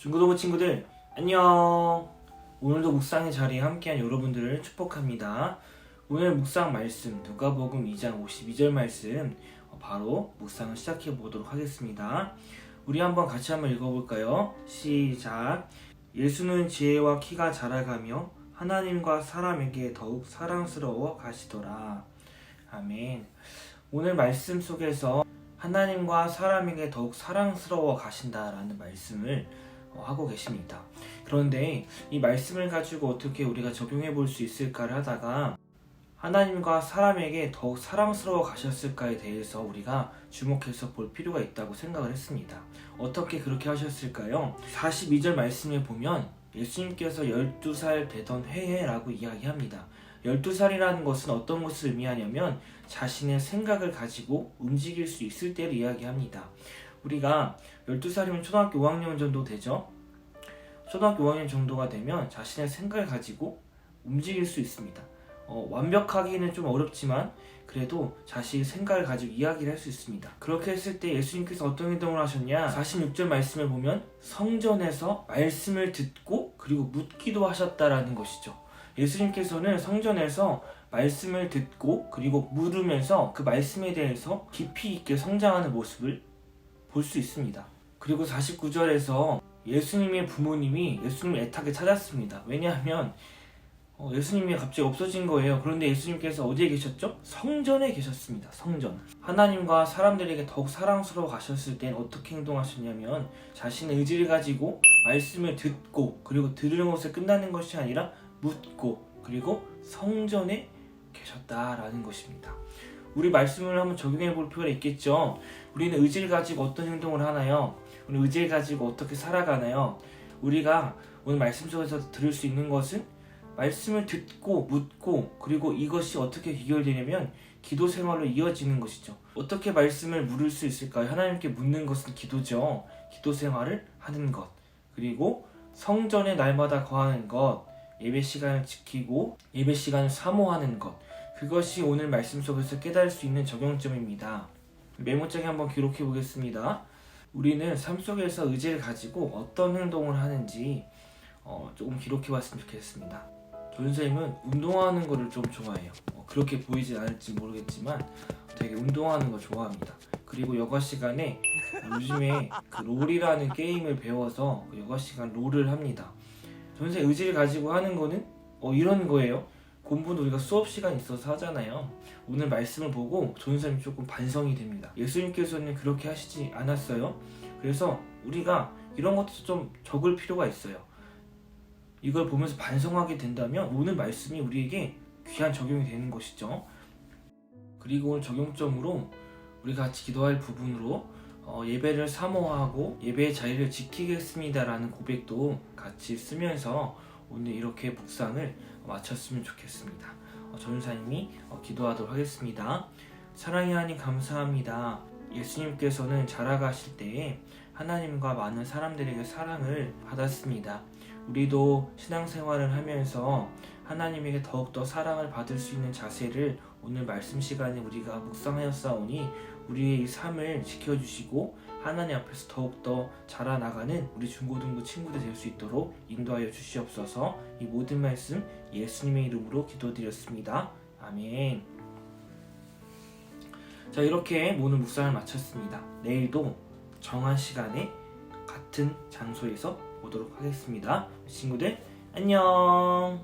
중고등부 친구들 안녕. 오늘도 묵상의 자리에 함께한 여러분들을 축복합니다. 오늘 묵상 말씀 누가복음 2장 52절 말씀 바로 묵상을 시작해 보도록 하겠습니다. 우리 같이 한번 읽어볼까요? 시작. 예수는 지혜와 키가 자라가며 하나님과 사람에게 더욱 사랑스러워 가시더라. 아멘. 오늘 말씀 속에서 하나님과 사람에게 더욱 사랑스러워 가신다라는 말씀을 하고 계십니다. 그런데 이 말씀을 가지고 어떻게 우리가 적용해 볼 수 있을까를 하다가 하나님과 사람에게 더욱 사랑스러워 가셨을까에 대해서 우리가 주목해서 볼 필요가 있다고 생각을 했습니다. 어떻게 그렇게 하셨을까요? 42절 말씀에 보면 예수님께서 12살 되던 해라고 이야기합니다. 12살이라는 것은 어떤 것을 의미하냐면 자신의 생각을 가지고 움직일 수 있을 때를 이야기합니다. 우리가 12살이면 초등학교 5학년 정도 되죠? 초등학교 5학년 정도가 되면 자신의 생각을 가지고 움직일 수 있습니다. 완벽하기는 좀 어렵지만 그래도 자신의 생각을 가지고 이야기를 할 수 있습니다. 그렇게 했을 때 예수님께서 어떤 행동을 하셨냐? 46절 말씀을 보면 성전에서 말씀을 듣고 그리고 묻기도 하셨다라는 것이죠. 예수님께서는 성전에서 말씀을 듣고 그리고 물으면서 그 말씀에 대해서 깊이 있게 성장하는 모습을 볼 수 있습니다. 그리고 49절에서 예수님의 부모님이 예수님을 애타게 찾았습니다. 왜냐하면 예수님이 갑자기 없어진 거예요. 그런데 예수님께서 어디에 계셨죠? 성전에 계셨습니다. 성전. 하나님과 사람들에게 더욱 사랑스러워 가셨을 땐 어떻게 행동하셨냐면 자신의 의지를 가지고 말씀을 듣고 그리고 들은 것에 끝나는 것이 아니라 묻고 그리고 성전에 계셨다라는 것입니다. 우리 말씀을 한번 적용해 볼 필요가 있겠죠. 우리는 의지를 가지고 어떤 행동을 하나요? 우리 의지를 가지고 어떻게 살아가나요? 우리가 오늘 말씀 속에서 들을 수 있는 것은 말씀을 듣고 묻고 그리고 이것이 어떻게 귀결되냐면 기도 생활로 이어지는 것이죠. 어떻게 말씀을 물을 수 있을까요? 하나님께 묻는 것은 기도죠. 기도 생활을 하는 것, 그리고 성전에 날마다 거하는 것, 예배 시간을 지키고 예배 시간을 사모하는 것, 그것이 오늘 말씀 속에서 깨달을 수 있는 적용점입니다. 메모장에 한번 기록해 보겠습니다. 우리는 삶 속에서 의지를 가지고 어떤 행동을 하는지 조금 기록해 봤으면 좋겠습니다. 전선생님은 운동하는 거를 좀 좋아해요. 그렇게 보이진 않을지 모르겠지만 되게 운동하는 거 좋아합니다. 그리고 여가 시간에 요즘에 그 롤이라는 게임을 배워서 여가 시간 롤을 합니다. 전선생 의지를 가지고 하는 거는 이런 거예요. 공부는 우리가 수업 시간 있어서 하잖아요. 오늘 말씀을 보고 전선생님이 조금 반성이 됩니다. 예수님께서는 그렇게 하시지 않았어요. 그래서 우리가 이런 것도 좀 적을 필요가 있어요. 이걸 보면서 반성하게 된다면 오늘 말씀이 우리에게 귀한 적용이 되는 것이죠. 그리고 오늘 적용점으로 우리가 같이 기도할 부분으로 예배를 사모하고 예배의 자리를 지키겠습니다라는 고백도 같이 쓰면서 오늘 이렇게 묵상을 마쳤으면 좋겠습니다. 전사님이 기도하도록 하겠습니다. 사랑의 하나님 감사합니다. 예수님께서는 자라가실 때에 하나님과 많은 사람들에게 사랑을 받았습니다. 우리도 신앙생활을 하면서 하나님에게 더욱더 사랑을 받을 수 있는 자세를 오늘 말씀 시간에 우리가 묵상하였사오니 우리의 이 삶을 지켜주시고 하나님 앞에서 더욱더 자라나가는 우리 중고등부 친구들 될 수 있도록 인도하여 주시옵소서. 이 모든 말씀 예수님의 이름으로 기도드렸습니다. 아멘. 자, 이렇게 오늘 묵상을 마쳤습니다. 내일도 정한 시간에 같은 장소에서 보도록 하겠습니다. 친구들 안녕.